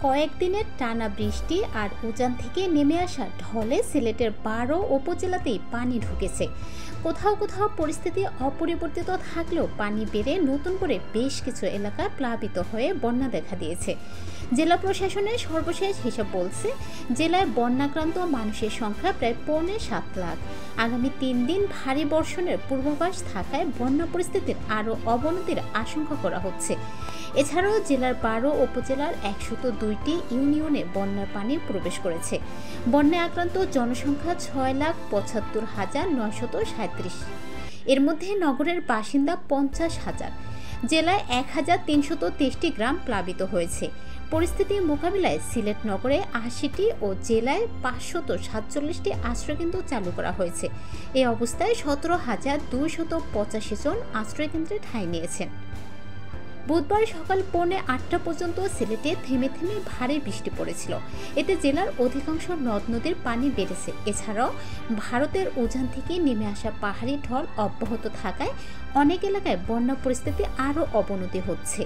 কয়েকদিনের টানা বৃষ্টি আর উজান থেকে নেমে আসা ঢলে সিলেটের ১২ উপজেলাতেই পানি ঢুকেছে। কোথাও কোথাও পরিস্থিতি অপরিবর্তিত থাকলেও পানি বেড়ে নতুন করে বেশ কিছু এলাকা প্লাবিত হয়ে বন্যা দেখা দিয়েছে। জেলা প্রশাসনের সর্বশেষ হিসাব বলছে, জেলায় বন্যাক্রান্ত মানুষের সংখ্যা প্রায় ৭.৫ লাখ। আগামী ৩ দিন ভারী বর্ষণের পূর্বাভাস থাকায় বন্যা পরিস্থিতির আরও অবনতির আশঙ্কা করা হচ্ছে। এছাড়াও জেলার ১২ উপজেলার ১০২টি ইউনিয়নে বন্যার পানি প্রবেশ করেছে। বন্যায় আক্রান্ত জনসংখ্যা ৬,৭৫,৯৩৭। এর মধ্যে নগরের বাসিন্দা ৫০,০০০। জেলায় ১,৩২৩টি গ্রাম প্লাবিত হয়েছে। পরিস্থিতি মোকাবিলায় সিলেট নগরে ৮০টি ও জেলায় ৫৪৭টি আশ্রয়কেন্দ্র চালু করা হয়েছে। এই অবস্থায় ১৭,২৮৫ জন আশ্রয়কেন্দ্রে ঠাঁই নিয়েছেন। বুধবার সকাল ৮:৩০ পর্যন্ত সিলেটে থেমে থেমে ভারী বৃষ্টি পড়েছিল। এতে জেলার অধিকাংশ নদ নদীর পানি বেড়েছে। এছাড়াও ভারতের উজান থেকে নেমে আসা পাহাড়ি ঢল অব্যাহত থাকায় অনেক এলাকায় বন্যা পরিস্থিতি আরও অবনতি হচ্ছে।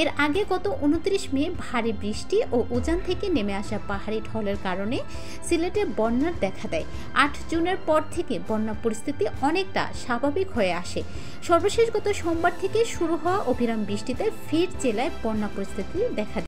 এর আগে গত ২৯ মে ভারী বৃষ্টি ও উজান থেকে নেমে আসা পাহাড়ি ঢলের কারণে সিলেটে বন্যার দেখা দেয়। ৮ জুনের পর থেকে বন্যা পরিস্থিতি অনেকটা স্বাভাবিক হয়ে আসে। সর্বশেষ গত সোমবার থেকে শুরু হওয়া অবিরাম বৃষ্টিতে ফের জেলায় বন্যা পরিস্থিতি দেখা দেয়।